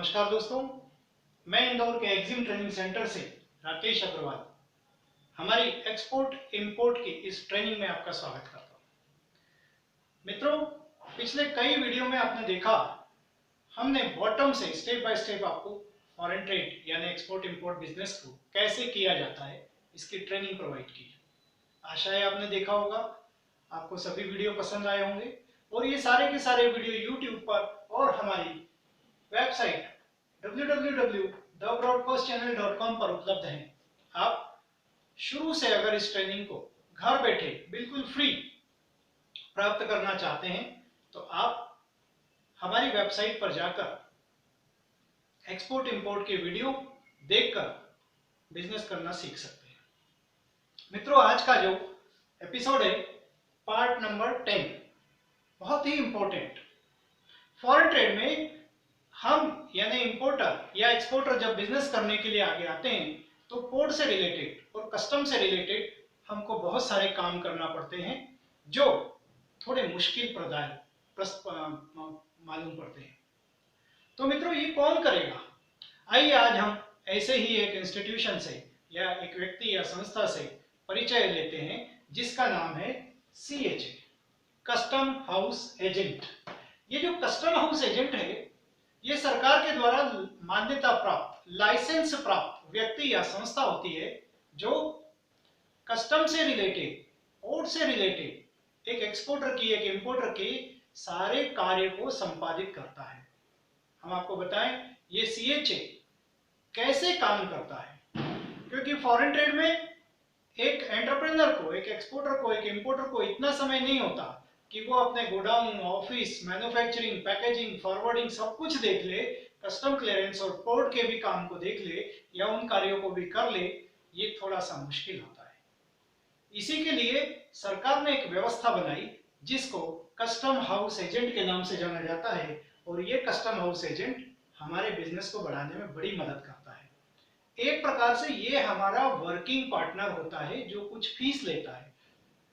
नमस्कार दोस्तों, मैं इंदौर के एक्जिम ट्रेनिंग सेंटर से राकेश अग्रवाल हमारी एक्सपोर्ट इंपोर्ट की इस ट्रेनिंग में आपका स्वागत करता हूं। मित्रों, पिछले कई वीडियो में आपने देखा हमने बॉटम से स्टेप बाय स्टेप आपको फॉरेन ट्रेड यानी एक्सपोर्ट इंपोर्ट बिजनेस को कैसे किया जाता है इसकी ट्रेनिंग प्रोवाइड की है। आशा है आपने देखा होगा, आपको सभी वीडियो पसंद आए होंगे और ये सारे के सारे वीडियो यूट्यूब पर और हमारी वेबसाइट www.thebroadcastchannel.com पर उपलब्ध हैं। आप शुरू से अगर इस ट्रेनिंग को घर बैठे बिल्कुल फ्री प्राप्त करना चाहते हैं तो आप हमारी वेबसाइट पर जाकर एक्सपोर्ट इंपोर्ट के वीडियो देखकर बिजनेस करना सीख सकते हैं। मित्रों, आज का जो एपिसोड है पार्ट नंबर 10 बहुत ही इंपॉर्टेंट। फॉरेन ट्रेड में हम यानी इंपोर्टर या एक्सपोर्टर जब बिजनेस करने के लिए आगे आते हैं तो पोर्ट से रिलेटेड और कस्टम से रिलेटेड हमको बहुत सारे काम करना पड़ते हैं जो थोड़े मुश्किल मालूम पड़ते हैं। तो मित्रों, ये कौन करेगा? आइए आज हम ऐसे ही एक इंस्टीट्यूशन से या एक व्यक्ति या संस्था से परिचय लेते हैं जिसका नाम है CHA, कस्टम हाउस एजेंट। ये जो कस्टम हाउस एजेंट है ये सरकार के द्वारा मान्यता प्राप्त, लाइसेंस प्राप्त व्यक्ति या संस्था होती है जो कस्टम से रिलेटेड, पोर्ट से रिलेटेड एक एक्सपोर्टर की, एक इंपोर्टर के सारे कार्य को संपादित करता है। हम आपको बताएं ये CHA कैसे काम करता है, क्योंकि फॉरेन ट्रेड में एक एंटरप्रेन्योर को, एक एक्सपोर्टर को, एक इंपोर्टर को इतना समय नहीं होता कि वो अपने godown, office, manufacturing, packaging, forwarding सब कुछ देख ले, कस्टम क्लियरेंस और पोर्ट के भी काम को देख ले या उन कार्यों को भी कर ले। ये थोड़ा सा मुश्किल होता है। इसी के लिए सरकार ने एक व्यवस्था बनाई जिसको कस्टम हाउस एजेंट के नाम से जाना जाता है और ये कस्टम हाउस एजेंट हमारे बिजनेस को बढ़ाने में बड़ी मदद करता है। एक प्रकार से ये हमारा वर्किंग पार्टनर होता है जो कुछ फीस लेता है,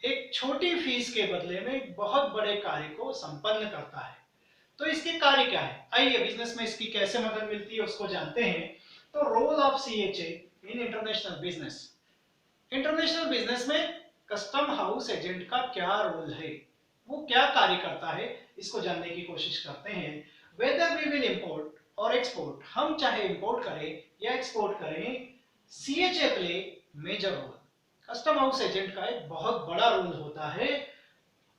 एक छोटी फीस के बदले में बहुत बड़े कार्य को संपन्न करता है। तो इसके कार्य क्या है? आइए बिजनेस में इसकी कैसे मदद मिलती है उसको जानते हैं। तो role of CHA in international business. International business में कस्टम हाउस एजेंट का क्या रोल है, वो क्या कार्य करता है, इसको जानने की कोशिश करते हैं। वेदर वी विल इंपोर्ट और एक्सपोर्ट, हम चाहे इंपोर्ट करें या एक्सपोर्ट करें, CHA play major role. Custom house agent का एक बहुत बड़ा रोल होता है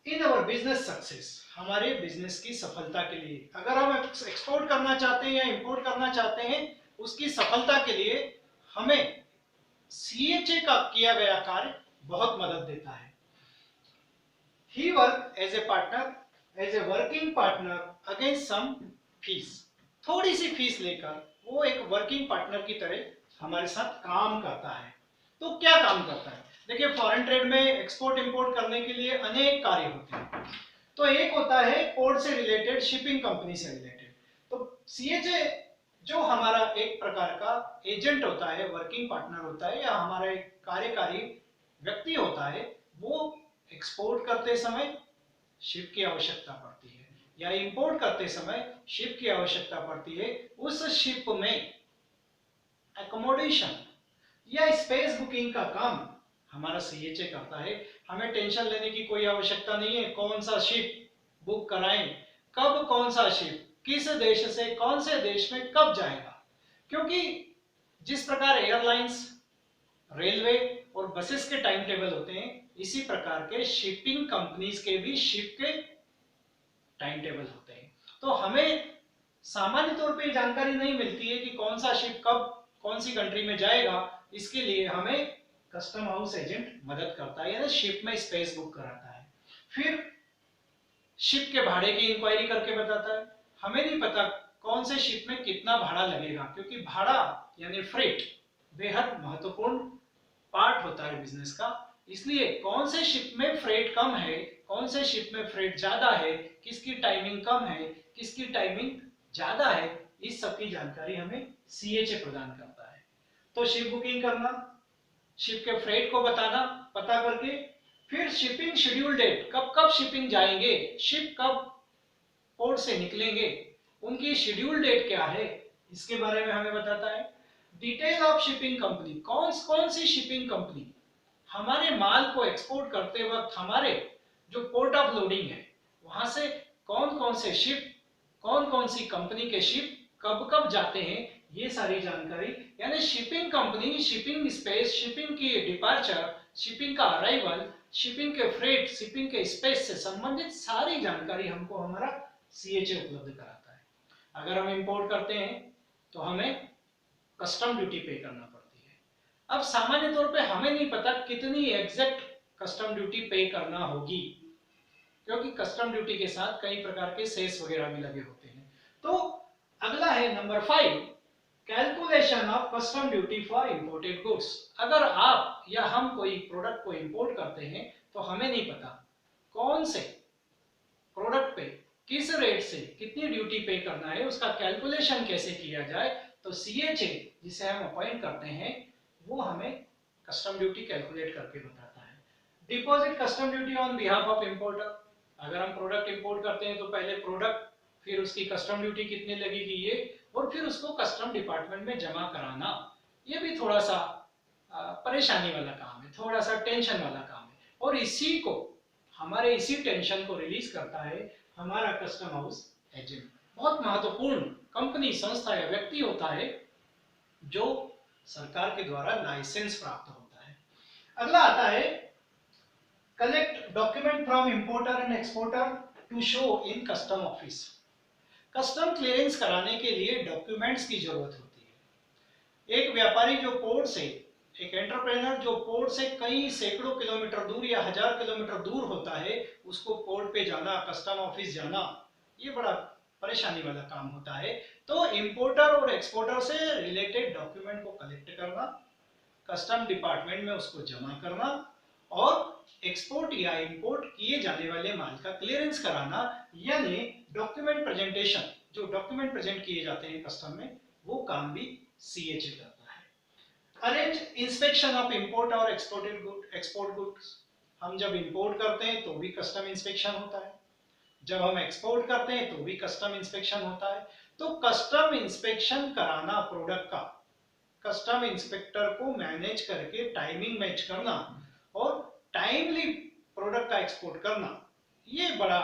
इन अवर बिजनेस सक्सेस, हमारे बिजनेस की सफलता के लिए। अगर हम एक्सपोर्ट करना चाहते हैं या इंपोर्ट करना चाहते हैं, उसकी सफलता के लिए हमें CHA का किया गया कार्य बहुत मदद देता है। He work as a partner, as a working partner against some fees। थोड़ी सी फीस लेकर वो एक वर्किंग पार्टनर की तरह हमारे साथ काम करता है। तो क्या काम करता है? देखिए, फॉरेन ट्रेड में एक्सपोर्ट इंपोर्ट करने के लिए अनेक कार्य होते हैं। तो एक होता है पोर्ट से रिलेटेड, शिपिंग कंपनी से रिलेटेड। तो CHA जो हमारा एक प्रकार का एजेंट होता है, वर्किंग पार्टनर होता है या हमारा एक कार्यकारी व्यक्ति होता है, वो एक्सपोर्ट करते समय शिप की आवश्यकता पड़ती है या इंपोर्ट करते समय शिप की आवश्यकता पड़ती है। उस शिप में एकोमोडेशन या स्पेस बुकिंग का काम हमारा CHA करता है। हमें टेंशन लेने की कोई आवश्यकता नहीं है कौन सा शिप बुक कराएं, कब कौन सा शिप किस देश से कौन से देश में कब जाएगा, क्योंकि जिस प्रकार एयरलाइंस, रेलवे और बसेस के टाइम टेबल होते हैं, इसी प्रकार के शिपिंग कंपनीज के भी शिप के टाइम टेबल होते हैं। तो हमें सामान्य तौर पे जानकारी नहीं मिलती है कि कौन सा शिप कब कौन सी कंट्री में जाएगा। इसके लिए हमें कस्टम हाउस एजेंट मदद करता है, यानी शिप में स्पेस बुक कराता है, फिर शिप के भाड़े की इंक्वायरी करके बताता है। हमें नहीं पता कौन से शिप में कितना भाड़ा लगेगा, क्योंकि भाड़ा यानी फ्रेट बेहद महत्वपूर्ण पार्ट होता है बिजनेस का। इसलिए कौन से शिप में फ्रेट कम है, कौन से शिप में फ्रेट ज्यादा है, किसकी टाइमिंग कम है, किसकी टाइमिंग ज्यादा है, इस सब की जानकारी हमें CHA प्रदान करता है। तो शिप बुकिंग करना, शिप के फ्रेट को बताना, पता करके फिर शिपिंग शेड्यूल डेट, कब कब शिपिंग जाएंगे, शिप कब पोर्ट से निकलेंगे, उनकी शेड्यूल डेट क्या है, इसके बारे में हमें बताता है। डिटेल ऑफ शिपिंग कंपनी, कौन कौन सी शिपिंग कंपनी हमारे माल को एक्सपोर्ट करते वक्त हमारे जो पोर्ट ऑफ लोडिंग है वहां से कौन कौन से शिप, कौन कौन सी कंपनी के शिप कब कब जाते हैं, ये सारी जानकारी, यानी shipping company, shipping space, shipping की डिपार्चर, शिपिंग का अराइवल, शिपिंग के फ्रेट, शिपिंग के स्पेस से संबंधित सारी जानकारी हमको हमारा सीएचए उपलब्ध कराता है। अगर हम इंपोर्ट करते हैं तो हमें कस्टम ड्यूटी पे करना पड़ती है। अब सामान्य तौर पे हमें नहीं पता कितनी एग्जैक्ट कस्टम ड्यूटी पे करना होगी, क्योंकि कस्टम ड्यूटी के साथ कई प्रकार के सेस वगैरह भी लगे होते हैं। तो अगला है number 5, calculation of custom duty for imported goods. अगर आप या हम कोई प्रोडक्ट को इंपोर्ट करते हैं तो हमें नहीं पता कौन से प्रोडक्ट पे किस रेट से कितनी ड्यूटी पे करना है, उसका कैलकुलेशन कैसे किया जाए, तो सीएचए जिसे हम अपॉइंट करते हैं वो हमें कस्टम ड्यूटी कैलकुलेट करके बताता है। Deposit custom duty on behalf of importer. अगर हम प्रोडक्ट इंपोर्ट करते हैं तो पहले प्रोडक्ट, फिर उसकी कस्टम ड्यूटी कितनी लगेगी ये, और फिर उसको कस्टम डिपार्टमेंट में जमा कराना, ये भी थोड़ा सा परेशानी वाला काम है, थोड़ा सा टेंशन वाला काम है। और इसी को, हमारे इसी टेंशन को रिलीज करता है हमारा कस्टम हाउस एजेंट। बहुत महत्वपूर्ण कंपनी, संस्था या व्यक्ति होता है जो सरकार के द्वारा लाइसेंस प्राप्त होता है। अगला आता है collect document from importer and exporter to show in custom office. Custom clearance कराने के लिए डॉक्यूमेंट्स की जरूरत होती है। एक व्यापारी जो पोर्ट से, एक एंटरप्रेनर जो पोर्ट से कई सैकड़ों किलोमीटर दूर या 1000 किलोमीटर दूर होता है, उसको पोर्ट पे जाना, कस्टम ऑफिस जाना, ये बड़ा परेशानी वाला काम होता है। तो इंपोर्टर और एक्सपोर्टर से रिलेटेड डॉक्यूमेंट को कलेक्ट करना, कस्टम डिपार्टमेंट में उसको जमा करना और एक्सपोर्ट या इंपोर्ट किए जाने वाले माल का क्लियरेंस कराना, यानी डॉक्यूमेंट प्रेजेंटेशन, जो डॉक्यूमेंट प्रेजेंट किए जाते हैं कस्टम में, वो काम भी सीएचए करता है। अरेंज इंस्पेक्शन ऑफ इंपोर्ट और एक्सपोर्टेड गुड, एक्सपोर्ट गुड्स। हम जब इंपोर्ट करते हैं तो भी कस्टम इंस्पेक्शन होता है, जब हम एक्सपोर्ट करते हैं तो भी कस्टम इंस्पेक्शन होता है। तो कस्टम इंस्पेक्शन कराना प्रोडक्ट का, कस्टम इंस्पेक्टर को मैनेज करके टाइमिंग मैच करना और टाइमली प्रोडक्ट का एक्सपोर्ट करना, ये बड़ा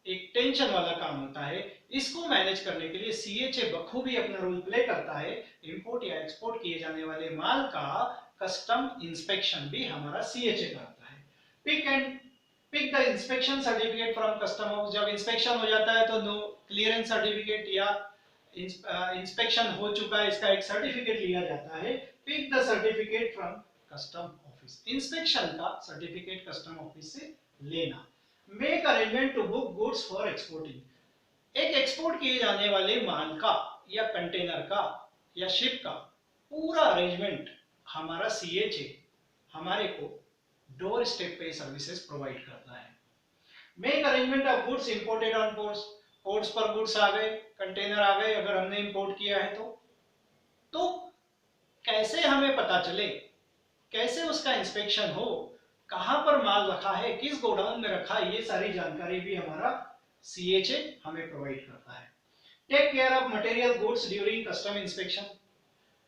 एक टेंशन वाला काम होता है। इसको मैनेज करने के लिए सीएचए बखूबी अपना रोल प्ले करता है। इंपोर्ट या एक्सपोर्ट किए जाने वाले माल का कस्टम इंस्पेक्शन भी हमारा सीएचए करता है। Pick the inspection certificate from custom house. जब इंस्पेक्शन हो जाता है तो नो क्लियरेंस सर्टिफिकेट या इंस्पेक्शन हो चुका है इसका एक सर्टिफिकेट लिया जाता है। Pick the certificate from custom office. Inspection का सर्टिफिकेट कस्टम ऑफिस से लेना। Make arrangement to book goods for exporting. एक एक्सपोर्ट किए जाने वाले माल का या कंटेनर का या शिप का पूरा अरेंजमेंट हमारा सीएचए हमारे को डोर स्टेप पे सर्विसेज प्रोवाइड करता है। Make arrangement of goods imported on ports. Ports पर गुड्स आ गए, कंटेनर आ गए, अगर हमने इंपोर्ट किया है तो कैसे हमें पता चले, कैसे उसका इंस्पेक्शन हो, कहां पर माल रखा है, किस गोडाउन में रखा है, ये सारी जानकारी भी हमारा सीएचए हमें प्रोवाइड करता है। Take care of material goods during custom inspection.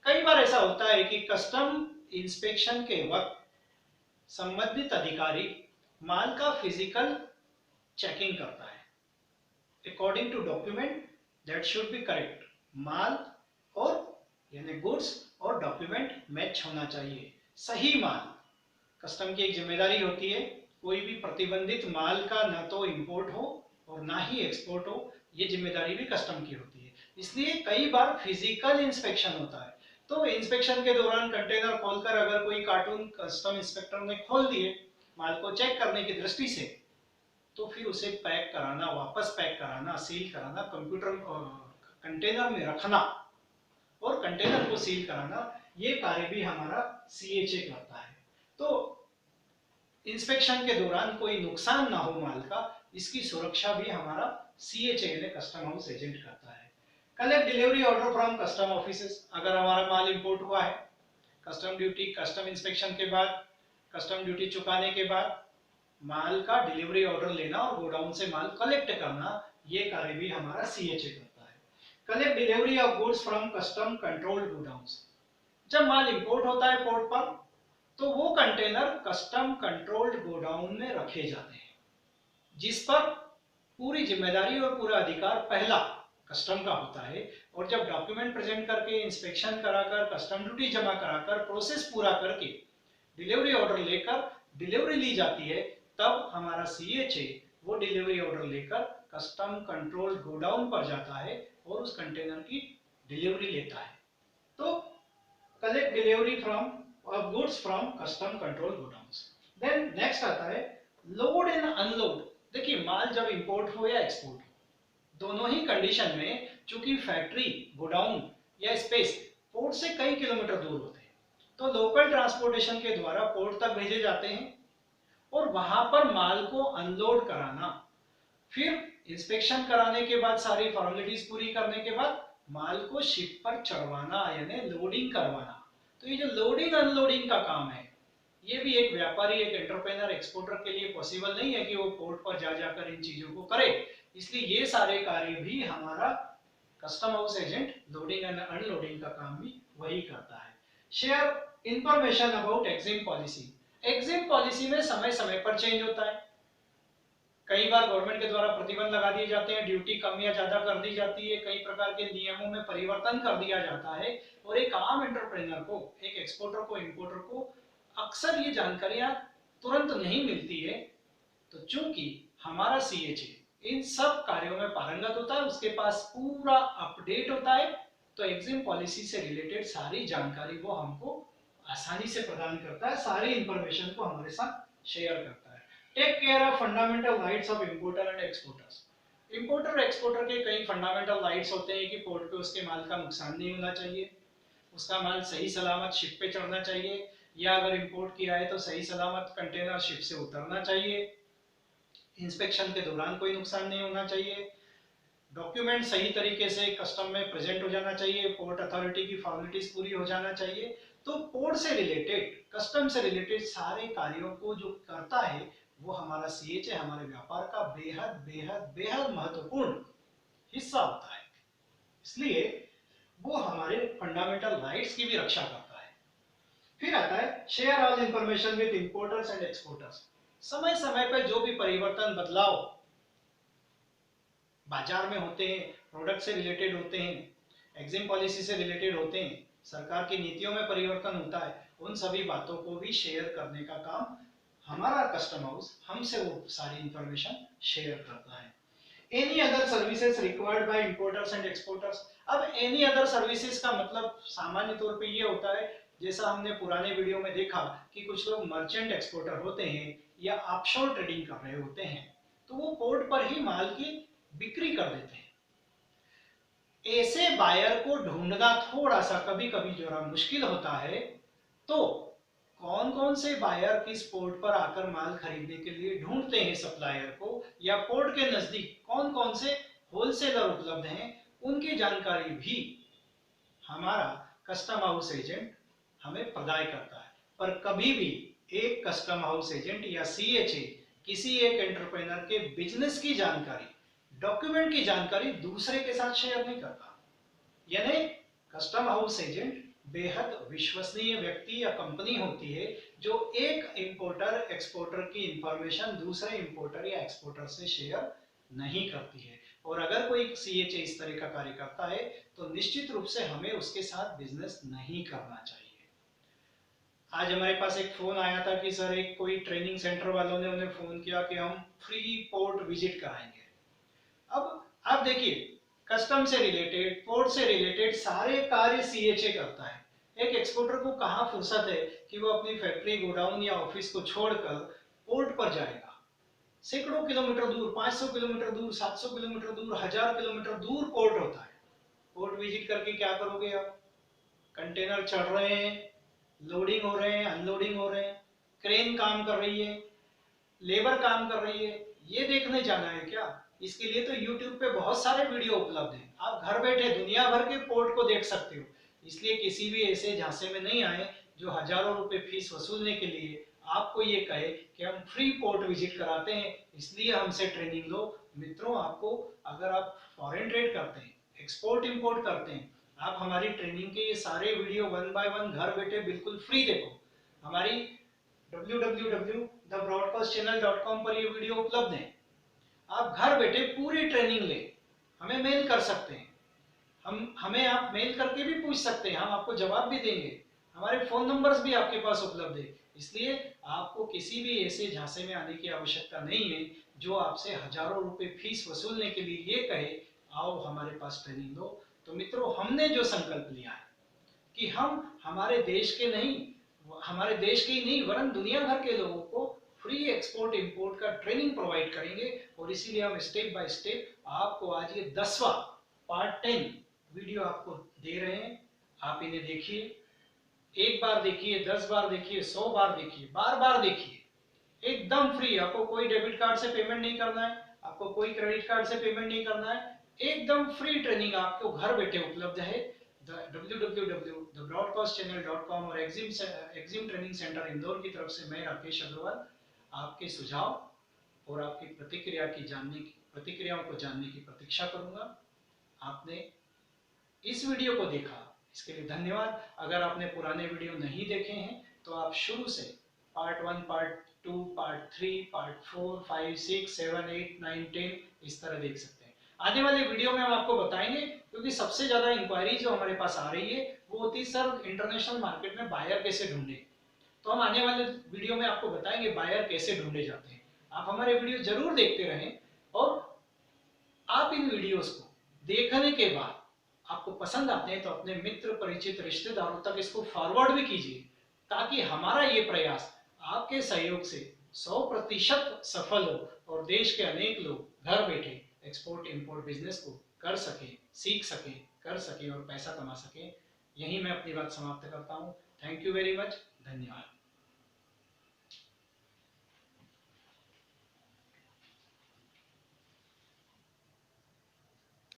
कई बार ऐसा होता है कि कस्टम इंस्पेक्शन के वक्त संबंधित अधिकारी माल का फिजिकल चेकिंग करता है according to document that should be correct. माल और यानी गुड्स और डॉक्यूमेंट मैच होना चाहिए, सही माल। कस्टम की एक जिम्मेदारी होती है, कोई भी प्रतिबंधित माल का ना तो इंपोर्ट हो और ना ही एक्सपोर्ट हो, ये जिम्मेदारी भी कस्टम की होती है। इसलिए कई बार फिजिकल इंस्पेक्शन होता है। तो इंस्पेक्शन के दौरान कंटेनर खोलकर अगर कोई कार्टून कस्टम इंस्पेक्टर ने खोल दिए माल को चेक करने की दृष्टि से, तो फिर उसे पैक कराना, वापस पैक कराना, सील कराना, कंप्यूटर कंटेनर में रखना और कंटेनर को सील कराना, ये कार्य भी हमारा सीएचए करता है। तो इंस्पेक्शन के दौरान कोई नुकसान ना हो माल का, इसकी सुरक्षा भी हमारा सीएचए यानी कस्टम हाउस एजेंट करता है। Collect delivery order from custom offices. अगर हमारा माल इंपोर्ट हुआ है, कस्टम ड्यूटी, कस्टम इंस्पेक्शन के बाद, कस्टम ड्यूटी चुकाने के बाद माल का डिलीवरी ऑर्डर लेना और गोडाउन से माल कलेक्ट करना, ये कार्य भी हमारा सीएचए करता है। Collect delivery of goods from custom controlled godowns. जब माल इंपोर्ट होता है पोर्ट पर, तो वो कंटेनर कस्टम कंट्रोल्ड गोडाउन में रखे जाते हैं, जिस पर पूरी जिम्मेदारी और पूरा अधिकार पहला कस्टम का होता है। और जब डॉक्यूमेंट प्रेजेंट करके, इंस्पेक्शन कराकर, कस्टम ड्यूटी जमा कराकर, प्रोसेस पूरा करके डिलीवरी ऑर्डर लेकर डिलीवरी ली जाती है, तब हमारा सीएचए वो डिलीवरी ऑर्डर लेकर कस्टम कंट्रोल गोडाउन पर जाता है और उस कंटेनर की डिलीवरी लेता है। तो collect delivery from of goods from custom control godowns. Then next आता है लोड एंड अनलोड। देखिए, माल जब इंपोर्ट हो या एक्सपोर्ट हो, दोनों ही कंडीशन में चूंकि फैक्ट्री, गोडाउन या स्पेस पोर्ट से कई किलोमीटर दूर होते हैं, तो लोकल ट्रांसपोर्टेशन के द्वारा पोर्ट तक भेजे जाते हैं और वहां पर माल को अनलोड कराना, फिर इंस्पेक्शन कराने के बाद, सारी फॉर्मेलिटीज पूरी करने के बाद माल को शिप पर चढ़वाना, यानी लोडिंग करवाना। तो ये जो लोडिंग अनलोडिंग का काम है, ये भी एक व्यापारी, एक एंटरप्रेन्योर, एक्सपोर्टर के लिए पॉसिबल नहीं है कि वो पोर्ट पर जा जाकर इन चीजों को करे। इसलिए ये सारे कार्य भी हमारा custom house agent loading and unloading का काम भी वही करता है। Share information about EXIM policy. EXIM policy में समय समय पर चेंज होता है। कई बार गवर्नमेंट के द्वारा प्रतिबंध लगा दिए जाते हैं, ड्यूटी कम या ज्यादा कर दी जाती है, कई प्रकार के नियमों में परिवर्तन कर दिया जाता है। और एक आम एंटरप्रेन्योर को, एक एक्सपोर्टर को, इंपोर्टर को अक्सर ये जानकारियां तुरंत नहीं मिलती है। तो चूंकि हमारा सीएचए इन सब कार्यों में पारंगत होता है, उसके पास पूरा अपडेट होता है, तो एग्जिम पॉलिसी से रिलेटेड सारी जानकारी वो हमको आसानी से प्रदान करता है, सारी इंफॉर्मेशन को हमारे साथ शेयर करता है। Take care of fundamental rights of importer and exporters. Importer और एक्सपोर्टर के कई फंडामेंटल राइट्स होते हैं कि पोर्ट पे उसके माल का नुकसान नहीं होना चाहिए, उसका माल सही सलामत शिप पे चढ़ना चाहिए, या अगर इंपोर्ट किया है तो सही सलामत कंटेनर शिप से उतरना चाहिए, इंस्पेक्शन के दौरान कोई नुकसान नहीं होना चाहिए, डॉक्यूमेंट सही तरीके से कस्टम में प्रेजेंट हो जाना चाहिए, पोर्ट अथॉरिटी की फॉर्मेलिटीज पूरी हो जाना चाहिए। तो पोर्ट से रिलेटेड, कस्टम से रिलेटेड सारे कार्यों को जो करता है, वो हमारा सीएचए, हमारे व्यापार का बेहद बेहद बेहद महत्वपूर्ण हिस्सा होता है। इसलिए वो हमारे फंडामेंटल राइट्स की भी रक्षा करता है। फिर आता है share all information with importers and exporters. समय समय पर जो भी परिवर्तन, बदलाव बाजार में होते हैं, प्रोडक्ट से रिलेटेड होते हैं, एग्जिम पॉलिसी से रिलेटेड होते हैं, सरकार की नीतियों में परिवर्तन होता है, उन सभी बातों को भी शेयर करने का काम हमारा कस्टम हाउस हमसे वो सारी इंफॉर्मेशन शेयर करता है। Any other services required by importers and exporters. अब एनी अदर सर्विसेज का मतलब सामान्य तौर पे ये होता है, जैसा हमने पुराने वीडियो में देखा कि कुछ लोग मर्चेंट एक्सपोर्टर होते हैं या ऑफशोर ट्रेडिंग कर रहे होते हैं, तो वो पोर्ट पर ही माल की बिक्री कर देते हैं। ऐसे बायर को ढूंढना थोड़ा सा कभी कभी जरा मुश्किल होता है। तो कौन कौन से बायर किस पोर्ट पर आकर माल खरीदने के लिए ढूंढते हैं सप्लायर को, या पोर्ट के नजदीक कौन कौन से होलसेलर उपलब्ध हैं, उनकी जानकारी भी हमारा कस्टम हाउस एजेंट हमें प्रदान करता है। पर कभी भी एक कस्टम हाउस एजेंट या सीएचए किसी एक एंटरप्रेन्योर के बिजनेस की जानकारी, डॉक्यूमेंट की जानकारी दूसरे के साथ शेयर नहीं करता। यानी कस्टम हाउस एजेंट बेहद विश्वसनीय व्यक्ति या कंपनी होती है जो एक इंपोर्टर एक्सपोर्टर की इंफॉर्मेशन दूसरे इंपोर्टर या एक्सपोर्टर से शेयर नहीं करती है। और अगर कोई सीएचए इस तरह का कार्य करता है, तो निश्चित रूप से हमें उसके साथ बिजनेस नहीं करना चाहिए। आज हमारे पास एक फोन आया था कि सर, एक कोई ट्रेनिंग सेंटर वालों ने उन्हें फोन किया कि हम फ्री पोर्ट विजिट कराएंगे। अब आप देखिए, कस्टम से रिलेटेड, पोर्ट से रिलेटेड सारे कार्य सीएचए करता है। एक एक्सपोर्टर को कहाँ फुर्सत है कि वो अपनी फैक्ट्री, गोडाउन या ऑफिस को छोड़कर पोर्ट पर जाएगा। सैकड़ों किलोमीटर दूर, 500 किलोमीटर दूर, 700 किलोमीटर दूर, 1000 किलोमीटर दूर पोर्ट होता है। पोर्ट विजिट करके क्या करोगे आप? कंटेनर चढ़ रहे हैं, लोडिंग हो रहे हैं, अनलोडिंग हो रहे हैं, क्रेन काम कर रही है, लेबर काम कर रही है, ये देखने जाना है क्या? इसके लिए तो YouTube पे बहुत सारे वीडियो उपलब्ध हैं, आप घर बैठे दुनिया भर के पोर्ट को देख सकते हो। इसलिए किसी भी ऐसे झांसे में नहीं आए जो हजारों रुपए फीस वसूलने के लिए आपको ये कहे कि हम फ्री पोर्ट विजिट कराते हैं, इसलिए हमसे ट्रेनिंग लो। मित्रों, आपको, अगर आप फॉरेन ट्रेड करते हैं, एक्सपोर्ट इंपोर्ट करते हैं, आप हमारी ट्रेनिंग के ये सारे वीडियो 1 बाय 1 घर बैठे बिल्कुल फ्री देखो। हमारी www.thebroadcastchannel.com पर ये वीडियो उपलब्ध है। आप घर बैठे पूरी ट्रेनिंग ले, हमें मेल कर सकते हैं, हमें आप मेल करके भी पूछ सकते हैं, हम आपको जवाब भी देंगे। हमारे फोन नंबर्स भी आपके पास उपलब्ध है, इसलिए आपको किसी भी ऐसे झांसे में आने की आवश्यकता नहीं है जो आपसे हजारों रुपए फीस वसूलने के लिए ये कहे आओ हमारे पास ट्रेनिंग दो। तो मित्रों, हमने जो संकल्प लिया है कि हम हमारे देश के ही नहीं वरन दुनिया भर के लोगों को फ्री एक्सपोर्ट इंपोर्ट का ट्रेनिंग प्रोवाइड करेंगे, और इसीलिए हम स्टेप बाय स्टेप आपको आज ये 10वां पार्ट 10 वीडियो आपको दे रहे हैं। आप इन्हें देखिए, एक बार देखिए, 10 बार देखिए, 100 बार देखिए, बार बार देखिए, एकदम फ्री। आपको कोई डेबिट कार्ड से पेमेंट नहीं करना है, आपको कोई क्रेडिट कार्ड से पेमेंट नहीं करना है, एकदम फ्री ट्रेनिंग आपको घर बैठे उपलब्ध है। www.thebroadcastchannel.com और एक्जिम ट्रेनिंग सेंटर इंदौर की तरफ से मैं राकेश अग्रवाल आपके सुझाव और आपकी प्रतिक्रियाओं को जानने की प्रतीक्षा करूंगा। आपने इस वीडियो को देखा, इसके लिए धन्यवाद। अगर आपने पुराने वीडियो नहीं देखे हैं तो आप शुरू से पार्ट 1, पार्ट 2, पार्ट 3, पार्ट 4, 5, 6, 7, 8, 9, 10 इस तरह देख सकते हैं। आने वाले वीडियो में हम आपको बताएंगे, क्योंकि सबसे ज्यादा इंक्वायरी जो हमारे पास आ रही है वो होती है सर इंटरनेशनल मार्केट में बायर कैसे ढूंढे। तो हम आने वाले वीडियो में आपको बताएंगे बायर कैसे ढूंढे जाते हैं। आप हमारे वीडियो जरूर देखते रहें, और आप इन वीडियोस को देखने के बाद आपको पसंद आते हैं तो अपने मित्र, परिचित, रिश्तेदारों तक इसको फॉरवर्ड भी कीजिए, ताकि हमारा ये प्रयास आपके सहयोग से 100% सफल हो और देश के अनेक लोग घर बैठे एक्सपोर्ट इंपोर्ट बिजनेस को कर सके, सीख सके, कर सके और पैसा कमा सके। यही मैं अपनी बात समाप्त करता हूँ। थैंक यू वेरी मच, धन्यवाद।